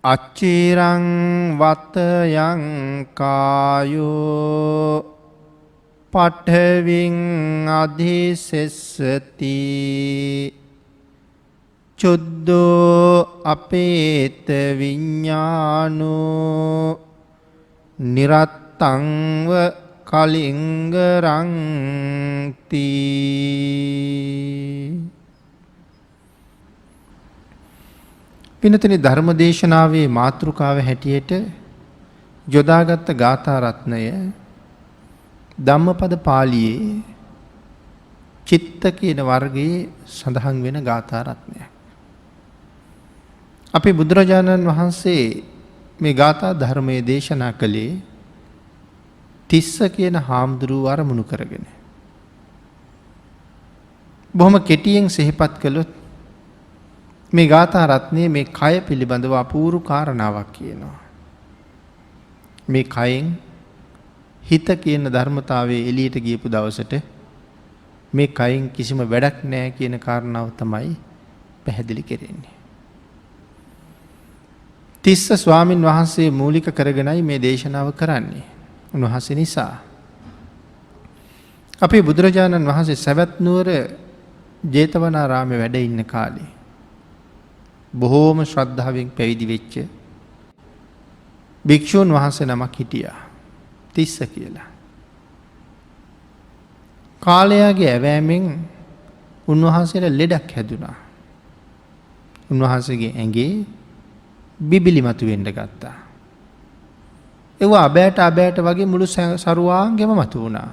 අච්චිරං වතයං කායෝ පඨවින් අධිසෙස්සති චුද්ධෝ අපේත විඤ්ඤානෝ නිරත්තංව කලිංගරං තී. පිනතුනි ධර්මදේශනාවේ මාතෘකාව හැටියට යොදාගත් ගාථා රත්නය ධම්මපද පාළියේ චිත්ත කියන වර්ගයේ සඳහන් වෙන ගාථා රත්නයක්. අපි බුදුරජාණන් වහන්සේ මේ ගාථා ධර්මයේ දේශනා කළේ තිස්ස කියන හාමුදුරුව අරමුණු කරගෙන. බොහොම කෙටියෙන් සිහිපත් කළොත් මේ ගාථා රත්නයේ මේ කය පිළිබඳව අපූර්ව කාරණාවක් කියනවා. මේ කයෙන් හිත කියන ධර්මතාවයේ එළියට ගියපු දවසට මේ කයින් කිසිම වැඩක් නැහැ කියන කාරණාව තමයි පැහැදිලි කරන්නේ. තිස්ස ස්වාමින් වහන්සේ මූලික කරගෙනයි මේ දේශනාව කරන්නේ. උන්වහන්සේ නිසා අපේ බුදුරජාණන් වහන්සේ සවැත් නුවර ජේතවනාරාමේ වැඩ ඉන්න කාලේ බොහෝම ශ්‍රද්ධාවෙන් පැවිදි වෙච්ච භික්ෂූන් වහන්සේ නමක් හිටියා. තිස්ස කියලා. කාලයාගේ ඇවෑමෙන් උන්වහන්සේට ලෙඩක් හැදුනා. උන්වහන්සේගේ ඇඟේ බිබිලි මතුවෙන්න ගත්තා. ඒවා අබෑට වගේ මුළු සරුවාංගෙම මතු වුණා.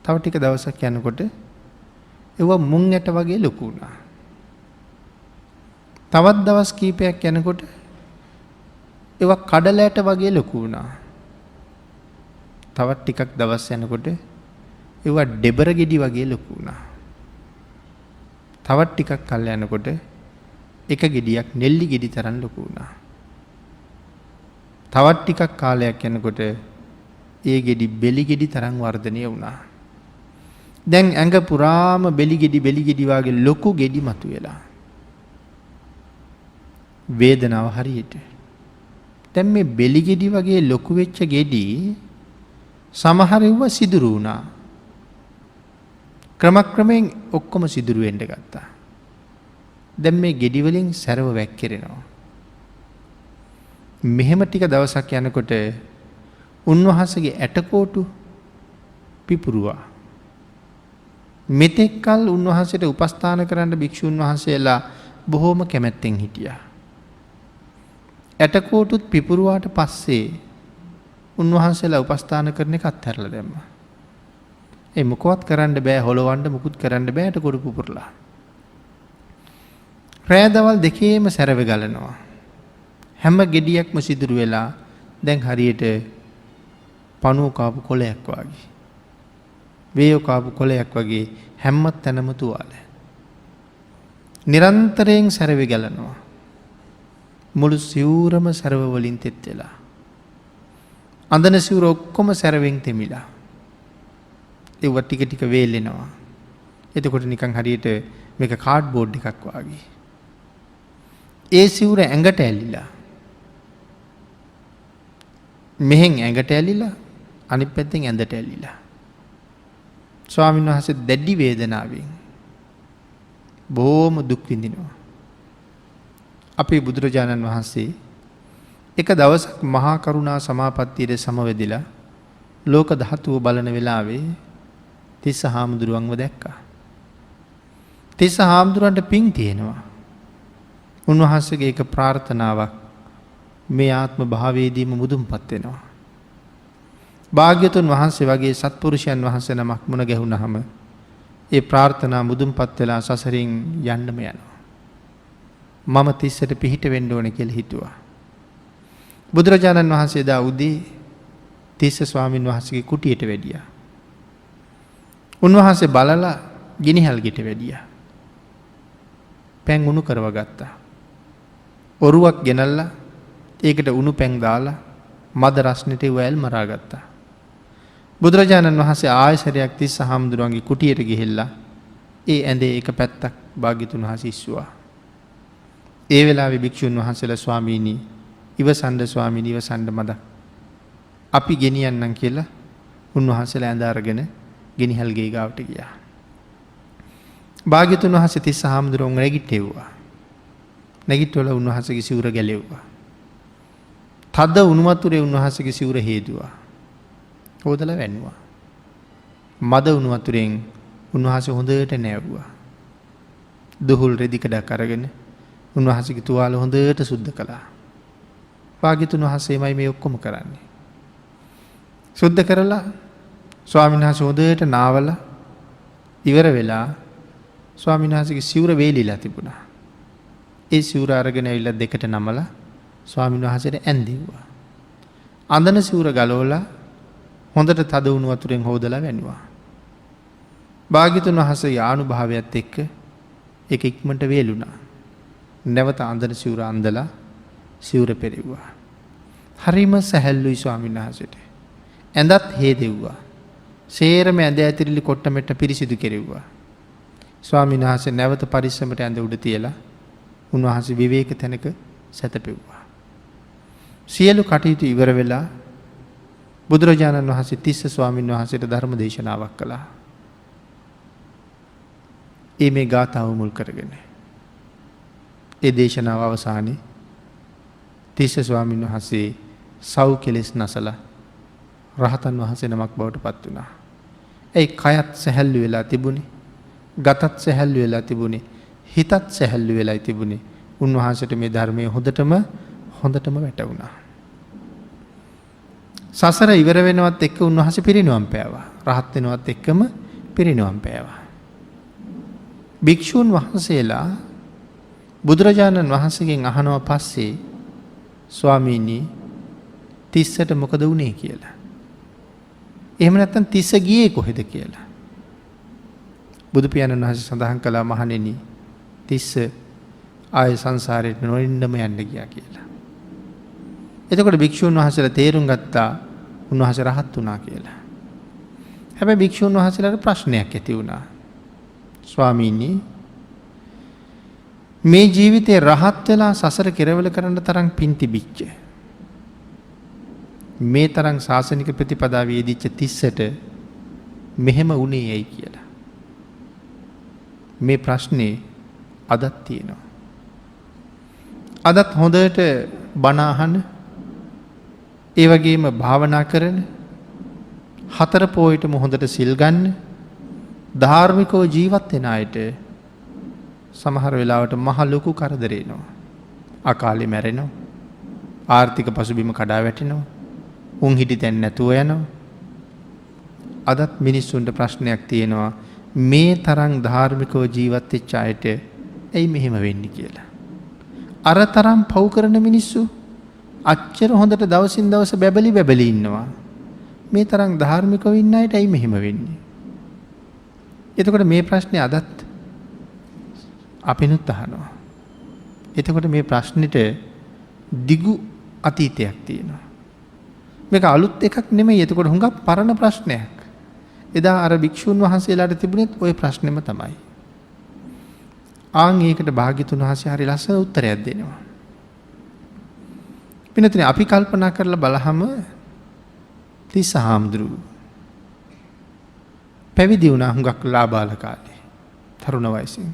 තව ටික දවසක් යනකොට ඒවා මුං ඇට වගේ ලොකු වුණා. තවත් දවස් කීපයක් යනකොට ඒවා කඩල ඇට වගේ ලොකු වුණා. තවත් ටිකක් දවස් යනකොට ඒවා ඩෙබර ගෙඩි වගේ ලොකු වුණා. තවත් ටිකක් කල් යනකොට එක ගෙඩියක් නෙල්ලි ගෙඩි තරම් ලොකු වුණා. තවත් ටිකක් කාලයක් යනකොට ඒ ගෙඩි බෙලි ගෙඩි තරම් වර්ධනය වුණා. දැන් ඇඟ පුරාම බෙලි ගෙඩි වගේ ලොකු ගෙඩි මතුවෙලා. වේදනාව හරියට. දැන් මේ බෙලි ගෙඩි වගේ ලොකු වෙච්ච ගෙඩි සමහර ඒවා සිදුරු වුණා. ක්‍රමක්‍රමයෙන් ඔක්කොම සිදුරු වෙන්න ගත්තා. දැන් මේ ගෙඩි වලින් සැරව වැක්කිරෙනවා. මෙහෙම ටික දවසක් යනකොට උන්වහන්සේගේ ඇටකොටු පිපුරුවා. මෙතෙක් කල උන්වහන්සේට උපස්ථාන කරන්න භික්ෂුන් වහන්සේලා බොහෝම කැමැත්තෙන් හිටියා. ඇටකොටුත් පිපුරුවාට පස්සේ උන්වහන්සේලා උපස්ථාන කරන එක අත්හැරලා දැම්මා. ඒ මොකවත් කරන්න බෑ, හොලවන්න මුකුත් කරන්න බෑ ඇටකොටු පුපුරලා. රෑ දවල් දෙකේම සැරව ගලනවා. හැම ගෙඩියක්ම සිදුරු වෙලා දැන් හරියට පණුව කාපු කොළයක් වගේ. වේයෝ කාපු කොළයක් වගේ හැම තැනම තුවාල. නිරන්තරයෙන් සැරව ගලනවා. මුළු සිවුරම සැරව වලින් තෙත් වෙලා. අඳන සිවුර ඔක්කොම සැරවෙන් තෙමිලා. ඒව ටික ටික වේලෙනවා. එතකොට නිකන් හරියට මේක කාඩ්බෝඩ් එකක් වගේ. ඒ සිවුර ඇඟට ඇලිලා. මෙහෙන් ඇඟට ඇලිලා අනිත් පැත්තෙන් ඇඳට ඇලිලා. ස්වාමීන් වහන්සේ දැඩි වේදනාවෙන් බොහොම දුක් විඳිනවා. අපේ බුදුරජාණන් වහන්සේ එක දවසක් මහා කරුණා සමාපත්තියේ සමවැදිලා ලෝක ධාතුව බලන වෙලාවේ තිස්ස හාමුදුරුවන්ව දැක්කා. තිස්ස හාමුදුරන්ට පිං තියෙනවා. උන්වහන්සේගේ එක ප්‍රාර්ථනාවක් මේ ආත්ම භාවයේදීම මුදුන්පත් වෙනවා. භාග්‍යතුන් වහන්සේ වගේ සත්පුරුෂයන් වහන්සේ නමක් මුණ ගැහුණාම ඒ ප්‍රාර්ථනා මුදුන්පත් වෙලා සසරින් යන්නම යනවා. මම තිස්සට පිහිට වෙන්න ඕනේ කියලා හිතුවා. බුදුරජාණන් වහන්සේ දා උදේ තිස්ස ස්වාමින් වහන්සේගේ කුටියට වැඩියා. උන්වහන්සේ බලලා ගිනිහල් ගෙට වැඩියා. පැන් උණු කරව ගත්තා. ඔරුවක් ගෙනල්ලා ඒකට උණු පැන් දාලා මද රස්නෙට වෑල් මරා ගත්තා. බුදුරජාණන් වහන්සේ ආයසරයක් තිස්ස හාමුදුරුවන්ගේ කුටියට ගිහිල්ලා ඒ ඇඳේ එක පැත්තක් භාග්‍යතුන් වහන්සේ ඉස්සුවා. ඒ වෙලාවේ භික්ෂුන් වහන්සේලා ස්වාමීනි ඉවසන්න ස්වාමීනි ඉවසන්න මදක්. අපි ගෙනියන්නම් කියලා උන්වහන්සේලා ඇඳ අරගෙන ගෙනිහල් ගේ ගාවට ගියා. භාග්‍යතුන් වහන්සේ තිස්ස හාමුදුරුවෝ නැගිට්ටෙව්වා. නැගිට්ටවල උන්වහන්සේගේ සිවුර ගැලෙව්වා. තද උණු වතුරේ උන්වහන්සේගේ සිවුර හේදුවා. හොදලා වැන්නුවා. මද උණු වතුරෙන් උන්වහන්සේ හොඳට නැවුවා. දුහුල් රෙදි කඩක් අරගෙන උන්වහන්සේගේ තුවාල හොඳට සුද්ධ කළා. භාග්‍යතුන් වහන්සේමයි මේ ඔක්කොම කරන්නේ. සුද්ධ කරලා ස්වාමීන් වහන්සේ හොඳට නාවලා ඉවර වෙලා ස්වාමීන් වහන්සේගේ සිවුර වේලිලා තිබුණා. ඒ සිවුර අරගෙන ඇවිල්ලා දෙකට නමලා ස්වාමීන් වහන්සේට ඇඳිව්වා. අඳන සිවුර ගලවලා හොඳට තද වුණු වතුරෙන් හොදලා වැන්නුවා. භාග්‍යතුන් වහන්සේගේ ආනුභාවයත් එක්ක ඒක ඉක්මනට වේලුණා. නැවත අඳන සිවුර අඳලා සිවුර පෙරෙව්වා. හරිම සැහැල්ලුයි ස්වාමීන් වහන්සේට. ඇඳත් හේදෙව්වා. සේරම ඇඳ ඇතිරිලි කොට්ටමෙට්ට පිරිසිදු කෙරෙව්වා. ස්වාමීන් වහන්සේ නැවත පරිස්සමට ඇඳ උඩ තියලා උන්වහන්සේ විවේක තැනක සැතපෙව්වා. සියලු කටයුතු ඉවර වෙලා බුදුරජාණන් වහන්සේ තිස්ස ස්වාමීන් වහන්සේට ධර්ම දේශනාවක් කළා. ඒ මේ ගාථාව මුල් කරගෙන. ඒ දේශනාව අවසානයේ තිස්ස ස්වාමීන් වහන්සේ සව් කෙලෙස් නසලා රහතන් වහන්සේ නමක් බවට පත් වුණා. ඒ කයත් සැහැල්ලු වෙලා තිබුණේ, ගතත් සැහැල්ලු වෙලා තිබුණේ, හිතත් සැහැල්ලු වෙලා තිබුණේ. උන්වහන්සේට මේ ධර්මයේ හොඳටම වැටුණා. සසර ඉවර වෙනවත් එක්ක උන්වහන්සේ පිරිනිවන් පෑවා. රහත් වෙනවත් එක්කම පිරිනිවන් පෑවා. භික්ෂූන් වහන්සේලා බුදුරජාණන් වහන්සේගෙන් අහනවා පස්සේ ස්වාමීනි තිස්සට මොකද වුනේ කියලා. එහෙම නැත්නම් තිස්ස ගියේ කොහෙද කියලා. බුදු පියාණන් වහන්සේ සඳහන් කළා මහණෙනි තිස්ස ආය සංසාරයට නොරින්නම යන්න ගියා කියලා. එතකොට භික්ෂූන් වහන්සේලා තේරුම් ගත්තා උන්වහන්සේ රහත් වුණා කියලා. හැබැයි භික්ෂූන් වහන්සේලාට ප්‍රශ්නයක් ඇති වුණා. ස්වාමීනි මේ ජීවිතේ රහත් වෙලා සසර කෙරවල කරන්න තරම් පින් තිබිච්ච මේ තරම් ශාසනික ප්‍රතිපදාවේ යෙදිච්ච තිස්සට මෙහෙම වුණේ ඇයි කියලා. මේ ප්‍රශ්නේ අදත් තියෙනවා. අදත් හොඳට බණ අහන ඒ වගේම භාවනා කරන හතර පොයටම හොඳට සිල් ගන්න ධාර්මිකව ජීවත් වෙන අයට සමහර වෙලාවට මහ ලොකු කරදර එනවා. අකාලේ මැරෙනවා. ආර්ථික පසුබිම කඩා වැටෙනවා. උන් හිටි තැන් නැතුව යනවා. අදත් මිනිස්සුන්ට ප්‍රශ්නයක් තියෙනවා මේ තරම් ධාර්මිකව ජීවත් වෙච්ච අයට ඇයි මෙහෙම වෙන්නේ කියලා. අර තරම් පව් කරන මිනිස්සු අච්චර හොඳට දවසින් දවස බැබලි ඉන්නවා. මේ තරම් ධාර්මිකව ඉන්න අයට ඇයි මෙහෙම වෙන්නේ? එතකොට මේ ප්‍රශ්නේ අදත් අපිනුත් අහනවා. එතකොට මේ ප්‍රශ්නෙට දිගු අතීතයක් තියෙනවා. මේක අලුත් එකක් නෙමෙයි. එතකොට හුඟක් පරණ ප්‍රශ්නයක්. එදා අර භික්ෂුන් වහන්සේලාට තිබුණෙත් ওই ප්‍රශ්නෙම තමයි. ආන් ඒකට භාග්‍යතුන් වහන්සේ හරි ලස්සන උත්තරයක් දෙනවා. පින්නතුනි අපි කල්පනා කරලා බලහම තිස්ස හාමුදුරුවෝ පැවිදි වුණා හුඟක් ලාබාල කාලේ තරුණ වයසින්.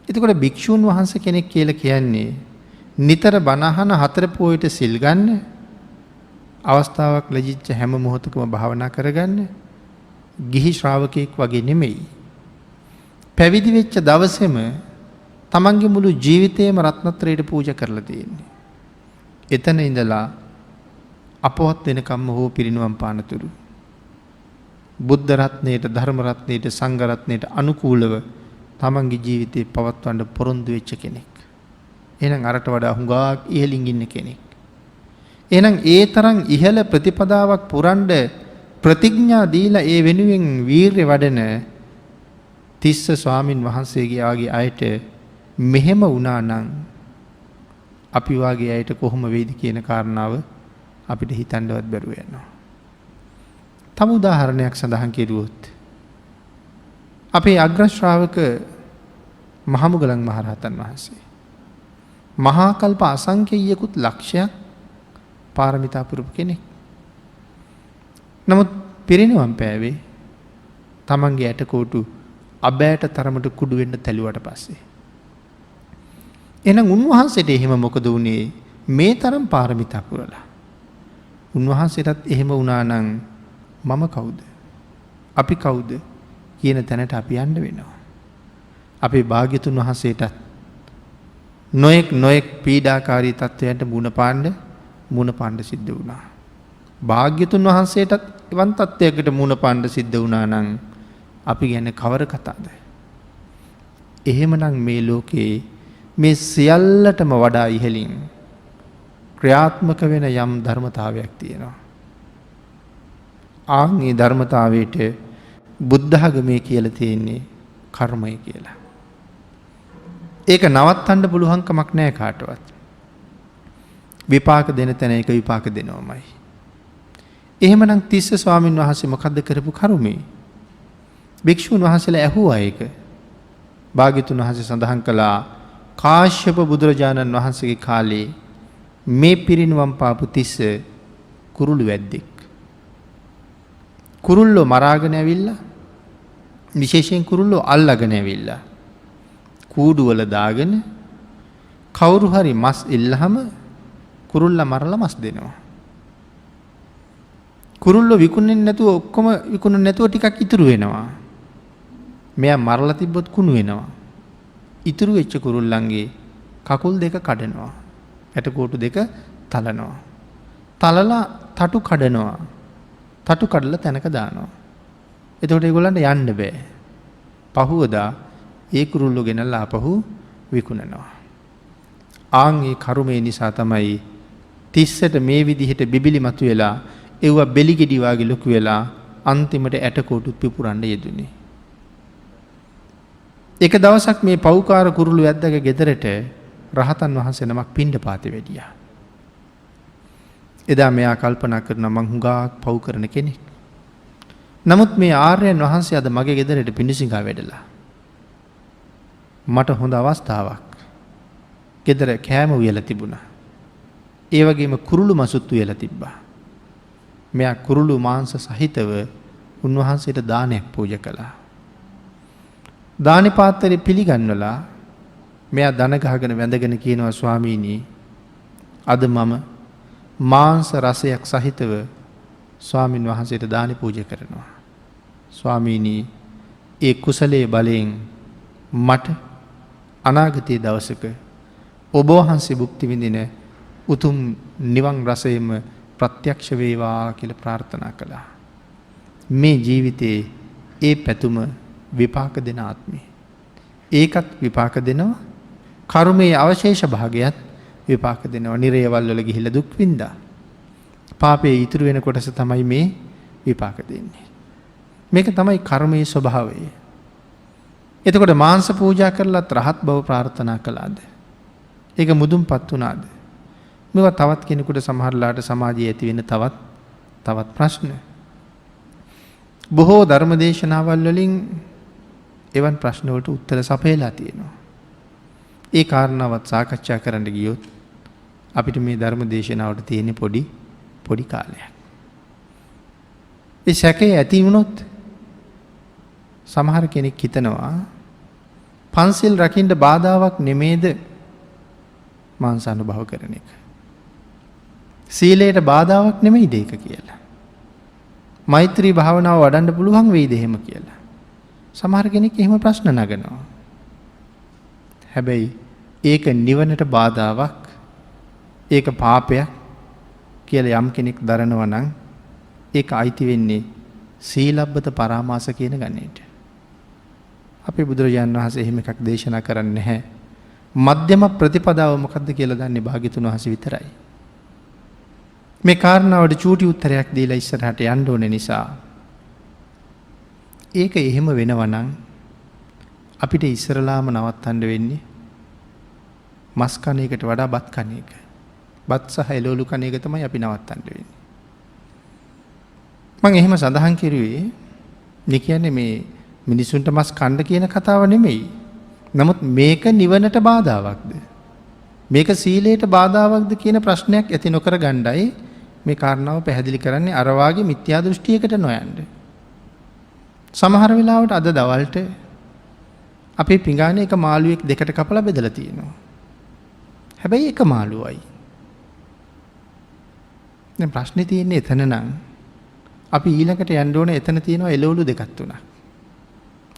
එතකොට භික්ෂුන් වහන්සේ කෙනෙක් කියලා කියන්නේ නිතර බණ අහන හතර පොයට සිල් ගන්න අවස්ථාවක් ලැබිච්ච හැම මොහොතකම භාවනා කරගන්න ගිහි ශ්‍රාවකෙක් වගේ නෙමෙයි. පැවිදි වෙච්ච දවසේම තමන්ගේ මුළු ජීවිතේම රත්නත්‍රයට පූජා කරලා තියෙන්නේ. එතන ඉඳලා අපවත් වෙනකම්ම හෝ පිරිනිවන් පානතුරු බුද්ධ රත්නයට, ධර්ම රත්නයට, සංඝ රත්නයට අනුකූලව තමන්ගේ ජීවිතේ පවත්වන්න පොරොන්දු වෙච්ච කෙනෙක්. එහෙනම් අරට වඩා හුඟක් ඉහළින් ඉන්න කෙනෙක්. එහෙනම් ඒ තරම් ඉහළ ප්‍රතිපදාවක් පුරන්න ප්‍රතිඥා දීලා ඒ වෙනුවෙන් වීරිය වඩන තිස්ස ස්වාමින් වහන්සේගේ ආගේ අයට මෙහෙම වුණා නම් අපි වාගේ අයට කොහොම වෙයිද කියන කාරණාව අපිට හිතන්නවත් බැරුව යනවා. තම උදාහරණයක් සඳහන් කෙරුවොත් අපේ අග්‍ර ශ්‍රාවක මහමුගලන් මහරහතන් වහන්සේ මහා කල්ප අසංඛ්‍යයකුත් ලක්ෂයක් පාරමිතා පුරපු කෙනෙක්. නමුත් පිරිනිවන් පෑවේ තමන්ගේ ඇටකෝටු අබෑට තරමට කුඩු වෙන්න තැළුවට පස්සේ. එහෙනම් උන්වහන්සේට එහෙම මොකද වුනේ? මේ තරම් පාරමිතා පුරලා. උන්වහන්සේටත් එහෙම වුණා නම් මම කවුද? අපි කවුද කියන තැනට අපි යන්න වෙනවා. අපේ භාග්‍යතුන් වහන්සේටත් නොයෙක් පීඩාකාරී තත්ත්වයන්ට මුණ පාණ්ඩ සිද්ධ වුණා. භාග්‍යතුන් වහන්සේටත් එවන් තත්ත්වයකට මුණ පාණ්ඩ සිද්ධ වුණා නම් අපි ගැන කවර කතාද? එහෙමනම් මේ ලෝකේ මේ සියල්ලටම වඩා ඉහළින් ක්‍රියාත්මක වෙන යම් ධර්මතාවයක් තියෙනවා. ආන්ගේ ධර්මතාවයට බුද්ධඝමයේ කියලා තියෙන්නේ කර්මය කියලා. ඒක නවත්තන්න පුළුවන් කමක් නැහැ කාටවත්. විපාක දෙන තැන ඒක විපාක දෙනවමයි. එහෙමනම් තිස්ස ස්වාමීන් වහන්සේ මොකද්ද කරපු කර්මය? භික්ෂුන් වහන්සේලා ඇහුවා ඒක. භාග්‍යතුන් වහන්සේ සඳහන් කළා කාශ්‍යප බුදුරජාණන් වහන්සේගේ කාලේ මේ පිරිනිවන් පාපු තිස්ස කුරුළු වැද්දෙක්. කුරුල්ලෝ මරාගෙන ඇවිල්ලා විශේෂයෙන් කුරුල්ලෝ අල්ලගෙන ඇවිල්ලා කූඩු වල දාගෙන කවුරු හරි මස් ඉල්ලහම කුරුල්ලා මරලා මස් දෙනවා. කුරුල්ලෝ විකුණන්නේ නැතුව ඔක්කොම විකුණන්නේ නැතුව ටිකක් ඉතුරු වෙනවා. මෙයා මරලා තිබ්බොත් කුණු වෙනවා. ඉතුරු වෙච්ච කුරුල්ලන්ගේ කකුල් දෙක කඩනවා. ඇටකොටු දෙක තලනවා. තලලා තටු කඩනවා. තටු කඩලා තැනක දානවා. එතකොට ඒගොල්ලන්ට යන්න බෑ. පහුවදා ඒ කුරුල්ලෝ ගෙනල්ලා ආපහු විකුණනවා. ආන් ඒ කර්මය නිසා තමයි තිස්සට මේ විදිහට බිබිලි මතුවෙලා ඒව බෙලිගෙඩි වාගේ ලොකු වෙලා අන්තිමට ඇටකොටුත් පිපුරන්න යෙදුනේ. එක දවසක් මේ පව්කාර කුරුළු වැද්දාගේ ගෙදරට රහතන් වහන්සේ නමක් පිණ්ඩපාතේ වැඩියා. එදා මෙයා කල්පනා කරනවා මං හුඟක් පව් කරන කෙනෙක්. නමුත් මේ ආර්යයන් වහන්සේ අද මගේ ගෙදරට පිණිසිඟා වැඩලා. මට හොඳ අවස්ථාවක්. ගෙදර කෑම උයලා තිබුණා. ඒ වගේම කුරුළු මසුත් උයලා තිබ්බා. මෙයා කුරුළු මාංශ සහිතව උන්වහන්සේට දානයක් පූජා කළා. දානි පාත්‍රය පිළිගන්නලා මෙයා දන ගහගෙන වැඳගෙන කියනවා ස්වාමීනි අද මම මාංශ රසයක් සහිතව ස්වාමින් වහන්සේට දානි පූජා කරනවා. ස්වාමීනි ඒ කුසලයේ බලයෙන් මට අනාගතයේ දවසක ඔබ වහන්සේ භුක්ති විඳින උතුම් නිවන් රසයෙන්ම ප්‍රත්‍යක්ෂ වේවා කියලා ප්‍රාර්ථනා කළා. මේ ජීවිතේ ඒ පැතුම විපාක දෙන ආත්මේ. ඒකත් විපාක දෙනවා. කර්මයේ අවශේෂ භාගයත් විපාක දෙනවා. නිරේවල් වල ගිහිල්ලා දුක් විඳා. පාපයේ ඉතුරු වෙන කොටස තමයි මේ විපාක දෙන්නේ. මේක තමයි කර්මයේ ස්වභාවය. එතකොට මාංශ පූජා කරලත් රහත් බව ප්‍රාර්ථනා කළාද? ඒක මුදුන්පත් වුණාද? මේවා තවත් කෙනෙකුට සමහරලාට සමාජයේ ඇති වෙන තවත් ප්‍රශ්න. බොහෝ ධර්මදේශනාවල් වලින් එවන් ප්‍රශ්න වලට උත්තර සපයලා තියෙනවා. ඒ කාරණාවත් සාකච්ඡා කරන්න ගියොත් අපිට මේ ධර්මදේශනාවට තියෙන පොඩි කාලයක්. ඒ සැකේ ඇති වුණොත් සමහර කෙනෙක් හිතනවා පන්සිල් රකින්න බාධාවක් නෙමේද මාංශ අනුභව කරන එක. සීලයට බාධාවක් නෙමෙයිද ඒක කියලා. මෛත්‍රී භාවනාව වඩන්න පුළුවන් වෙයිද එහෙම කියලා. සමහර කෙනෙක් එහෙම ප්‍රශ්න නගනවා. හැබැයි ඒක නිවනට බාධාවක්, ඒක පාපයක් කියලා යම් කෙනෙක් දරනවා නම් ඒක අයිති වෙන්නේ සීලබ්බත පරාමාස කියන ගණේට. අපේ බුදුරජාණන් වහන්සේ එහෙම එකක් දේශනා කරන්නේ නැහැ. මධ්‍යම ප්‍රතිපදාව මොකක්ද කියලා දන්නේ භාග්‍යතුන් වහන්සේ විතරයි. මේ කාරණාවට චූටි උත්තරයක් දීලා ඉස්සරහට යන්න ඕනේ නිසා ඒක එහෙම වෙනවා නම් අපිට ඉස්සරලාම නවත්තන්න වෙන්නේ මස් කන එකට වඩා බත් කන එක. බත් සහ එළවලු කන එක තමයි අපි නවත්තන්න වෙන්නේ. මම එහෙම සඳහන් කරුවේ මේ කියන්නේ මේ මිනිසුන්ට මස් කන්න කියන කතාව නෙමෙයි. නමුත් මේක නිවනට බාධාවක්ද? මේක සීලයට බාධාවක්ද කියන ප්‍රශ්නයක් ඇති නොකර ගණ්ඩයි මේ කාරණාව පැහැදිලි කරන්නේ අර වාගේ මිත්‍යා දෘෂ්ටියකට නොයන්න. සමහර වෙලාවට අද දවල්ට අපේ පිඟානේ එක මාළුවෙක් දෙකට කපලා බෙදලා තියෙනවා. හැබැයි එක මාළුවයි. දැන් ප්‍රශ්නේ තියෙන්නේ එතන නම් අපි ඊළඟට යන්න ඕනේ එතන තියෙනවා එළවලු දෙකක් තුනක්.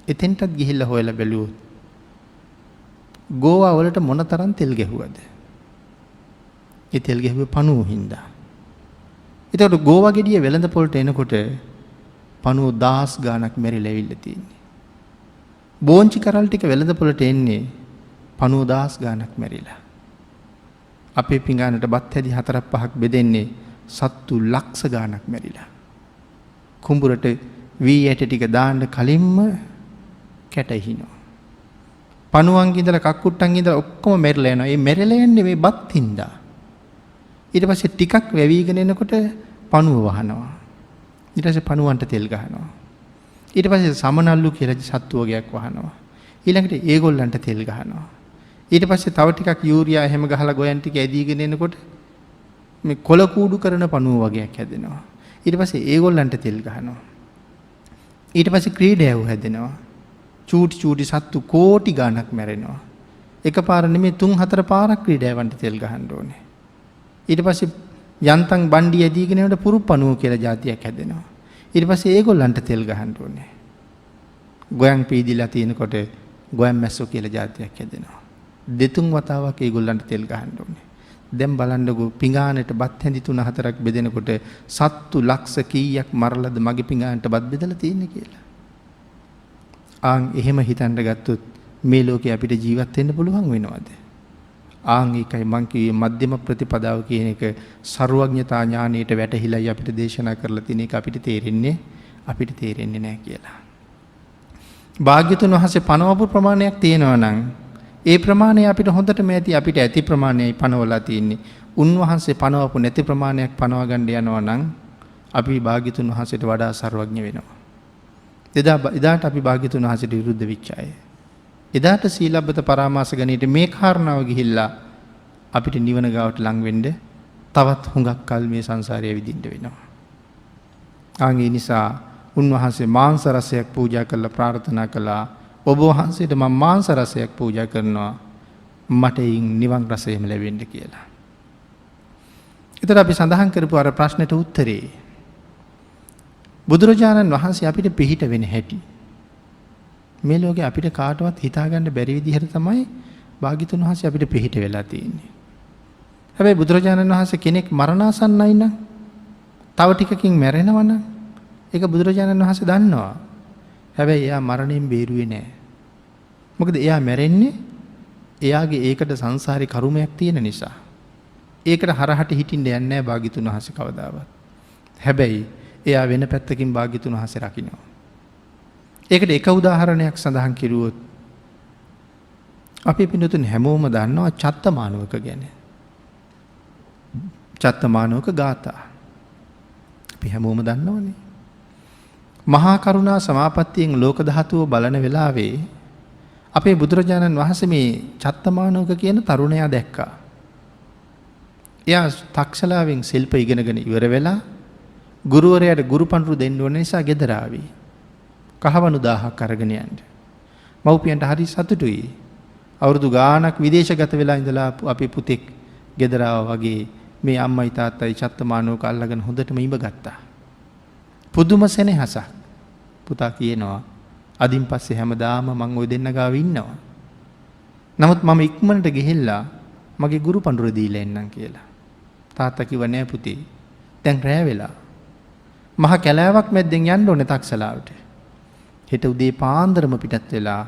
එතෙන්ටත් ගිහිල්ලා හොයලා බැලුවොත් ගෝවා වලට මොනතරම් තෙල් ගැහුවද? ඒ තෙල් ගැහුවේ පණුව හින්දා. ඒතකොට ගෝවා ගෙඩිය වෙළඳ පොළට එනකොට පණුව 1000 ගාණක් මැරිලා ඇවිල්ලා තියෙන්නේ. බෝංචි කරල් ටික වෙළඳ පොළට එන්නේ පණුව 1000 ගාණක් මැරිලා. අපේ පිඟානට බත් හැදි 4-5ක් බෙදෙන්නේ සත්තු ලක්ෂ ගාණක් මැරිලා. කුඹුරට වී ඇට ටික දාන්න කලින්ම කැටහිනවා. පණුවන් ඉඳලා කක්කුට්ටන් ඉඳලා ඔක්කොම මැරිලා යනවා. මේ මැරිලා යන්නේ මේ බත් හින්දා. ඊට පස්සේ ටිකක් වැවිගෙන එනකොට පණුව වහනවා. ඊට පස්සේ පණුවන්ට තෙල් ගහනවා. ඊට පස්සේ සමනල්ලු කියලා සත්තු වර්ගයක් වහනවා. ඊළඟට ඒගොල්ලන්ට තෙල් ගහනවා. ඊට පස්සේ තව ටිකක් යූරියා එහෙම ගහලා ගොයන් ටික ඇදීගෙන එනකොට මේ කොළ කූඩු කරන පණුව වර්ගයක් හැදෙනවා. ඊට පස්සේ ඒගොල්ලන්ට තෙල් ගහනවා. ඊට පස්සේ ක්‍රීඩයව හැදෙනවා. චූටි සත්තු කෝටි ගාණක් මැරෙනවා. එකපාර නෙමෙයි 3-4 පාරක් ක්‍රීඩයවන්ට තෙල් ගහන්න ඕනේ. ඊට පස්සේ යන්තම් බණ්ඩි ඇදීගෙන යනකොට පුරුපණුව කියලා જાතියක් හැදෙනවා. ඊට පස්සේ ඒගොල්ලන්ට තෙල් ගහන්න ඕනේ. ගොයන් පීදිලා තිනකොට ගොයන් මැස්සෝ කියලා જાතියක් හැදෙනවා. දෙතුන් වතාවක් ඒගොල්ලන්ට තෙල් ගහන්න ඕනේ. දැන් බලන්නකෝ පිඟානට බත් හැඳි 3-4ක් බෙදෙනකොට සත්තු ලක්ෂ කීයක් මරලද මගේ පිඟානට බත් බෙදලා තියෙන්නේ කියලා. ආන් එහෙම හිතන්න ගත්තොත් මේ ලෝකේ අපිට ජීවත් වෙන්න පුළුවන් වෙනවද? ආන් ඒකයි මං කිව්වේ මධ්‍යම ප්‍රතිපදාව කියන එක ਸਰවඥතා ඥානයට වැටහිලායි අපිට දේශනා කරලා තියෙන එක අපිට තේරෙන්නේ නැහැ කියලා. භාග්‍යතුන් වහන්සේ පනවපු ප්‍රමාණයක් තියෙනවා නම් ඒ ප්‍රමාණය අපිට හොඳටම ඇති අපිට ඇති ප්‍රමාණයයි පනවලා තියෙන්නේ. උන්වහන්සේ පනවපු නැති ප්‍රමාණයක් පනව ගන්න යනවා නම් අපි භාග්‍යතුන් වහන්සේට වඩා ਸਰවඥ වෙනවා. එදාට අපි භාග්‍යතුන් වහන්සේට විරුද්ධ වෙච්ච අය. එදාට සීලබ්බත පරාමාස ගණිතේ මේ කාරණාව ගිහිල්ලා අපිට නිවන ගාවට ලං වෙන්න තවත් හුඟක් කල් මේ සංසාරයේ විඳින්න වෙනවා. ආන්ගේ නිසා උන්වහන්සේ මාංශ රසයක් පූජා කරලා ප්‍රාර්ථනා කළා ඔබ වහන්සේට මම මාංශ රසයක් පූජා කරනවා මට නිවන් රසයම ලැබෙන්න කියලා. ඒතර අපි සඳහන් කරපු අර ප්‍රශ්නෙට උත්තරේ බුදුරජාණන් වහන්සේ අපිට පිහිට වෙන හැටි මේ ලෝකේ අපිට කාටවත් හිතාගන්න බැරි විදිහට තමයි භාග්‍යතුන් වහන්සේ අපිට පිහිට වෙලා තියෙන්නේ. හැබැයි බුදුරජාණන් වහන්සේ කෙනෙක් මරණාසන්නයි නම් තව ටිකකින් මැරෙනවා නම් ඒක බුදුරජාණන් වහන්සේ දන්නවා. හැබැයි එයා මරණයෙන් බේරුවේ නැහැ. මොකද එයා මැරෙන්නේ එයාගේ ඒකට සංසාරේ කර්මයක් තියෙන නිසා. ඒකට හරහට හිටින්න යන්නේ නැහැ භාග්‍යතුන් වහන්සේ කවදාවත්. හැබැයි එයා වෙන පැත්තකින් භාග්‍යතුන් වහන්සේ රකින්නවා. ඒකට එක උදාහරණයක් සඳහන් කිරුවොත් අපි පින්නතුන් හැමෝම දන්නවා චත්තමානවක ගැන. චත්තමානවක ගාථා. අපි හැමෝම දන්නවනේ. මහා කරුණා සමාපත්තියෙන් ලෝක ධාතුව බලන වෙලාවේ අපේ බුදුරජාණන් වහන්සේ මේ චත්තමානවක කියන තරුණයා දැක්කා. එයා තක්ෂලාවෙන් ශිල්ප ඉගෙනගෙන ඉවර වෙලා ගුරුවරයාට ගුරු පඬුරු දෙන්න ඕන නිසා ගෙදර ආවි. කහවණු 1000ක් අරගෙන යන්න. මව්පියන්ට හරි සතුටුයි. අවුරුදු ගාණක් විදේශගත වෙලා ඉඳලා අපි පුතෙක් ගෙදර වගේ මේ අම්මයි තාත්තයි චත්තමානවක අල්ලගෙන හොඳටම ඉඹ ගත්තා. පුදුම සෙනෙහසක්. පුතා කියනවා අදින් පස්සේ හැමදාම මං ওই දෙන්න ගාව ඉන්නවා. නමුත් මම ඉක්මනට ගිහිල්ලා මගේ ගුරු පඬුර දීලා එන්නම් කියලා. තාත්තා කිව්වා නෑ පුතේ. දැන් රැ වෙලා. මහ කැලෑවක් මැද්දෙන් යන්න ඕනේ තක්සලාවට. හෙට උදේ පාන්දරම පිටත් වෙලා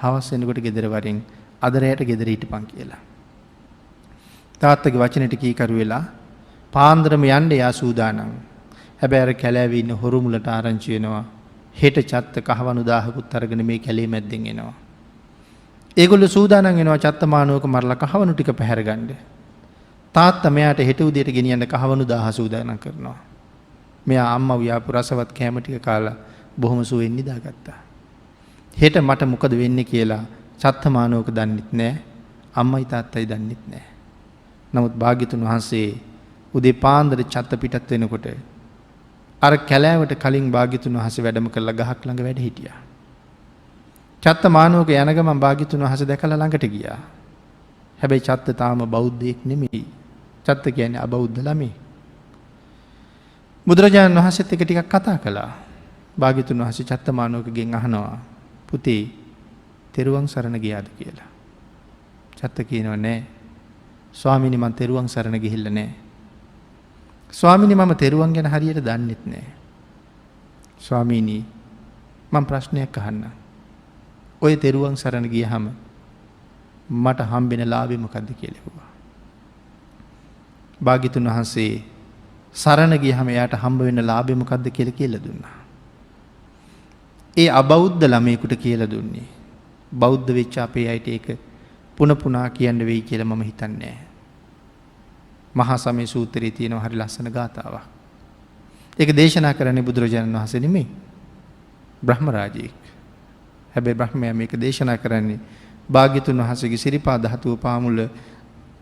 හවස් වෙනකොට ගෙදර වරින් අද රැයට ගෙදර හිටපන් කියලා. තාත්තගේ වචනෙට කීකරු වෙලා පාන්දරම යන්න යා සූදානම්. හැබැයි අර කැලෑවේ ඉන්න හොරු මුලට ආරංචි වෙනවා. හෙට චත්ත කහවණු 1000කුත් අරගෙන මේ කැලේ මැද්දෙන් එනවා. ඒගොල්ලෝ සූදානම් වෙනවා චත්තමානවක මරලා කහවණු ටික පැහැර ගන්න. තාත්තා මෙයාට හෙට උදේට ගෙනියන්න කහවණු 1000 සූදානම් කරනවා. මෙයා අම්මා ව්‍යාපු රසවත් කැම ටික කාලා බොහොම සුවෙන් නිදාගත්තා. හෙට මට මොකද වෙන්නේ කියලා චත්තමානවක දන්නෙත් නැහැ. අම්මයි තාත්තයි දන්නෙත් නැහැ. නමුත් භාග්‍යතුන් වහන්සේ උදේ පාන්දර චත්ත පිටත් වෙනකොට අර කැලෑවට කලින් භාග්‍යතුන් වහන්සේ වැඩම කරලා ගහක් ළඟ වැඩ හිටියා. චත්ත මානවක යන ගමන් භාග්‍යතුන් වහන්සේ දැකලා ළඟට ගියා. හැබැයි චත්ත තාම බෞද්ධයෙක් නෙමෙයි. චත්ත කියන්නේ අබෞද්ධ ළමයි. බුදුරජාණන් වහන්සේත් එක ටිකක් කතා කළා. භාග්‍යතුන් වහන්සේ චත්ත මානවකගෙන් අහනවා පුතේ තෙරුවන් සරණ ගියාද කියලා. චත්ත කියනවා නෑ. ස්වාමීනි මම තෙරුවන් සරණ ගිහිල්ලා නෑ. ස්වාමීනි මම තෙරුවන් ගැන හරියට දන්නෙත් නෑ. ස්වාමීනි මම ප්‍රශ්නයක් අහන්නම්. ඔය තෙරුවන් සරණ ගියහම මට හම්බෙන ලාභය මොකද්ද කියලා කිව්වා. භාග්‍යතුන් වහන්සේ සරණ ගියහම එයාට හම්බ වෙන ලාභය මොකද්ද කියලා දුන්නා. ඒ අබෞද්ධ ළමයෙකුට කියලා දුන්නේ. බෞද්ධ වෙච්ච අපේ අයට ඒක පුන පුනා කියන්න වෙයි කියලා මම හිතන්නේ නැහැ. මහා සමය සූත්‍රයේ තියෙන හරි ලස්සන ගාථාවක්. ඒක දේශනා කරන්නේ බුදුරජාණන් වහන්සේ නෙමෙයි. බ්‍රහ්ම රාජයෙක්. හැබැයි බ්‍රහ්මයා මේක දේශනා කරන්නේ භාග්‍යතුන් වහන්සේගේ සිරිපා ධාතුව පාමුල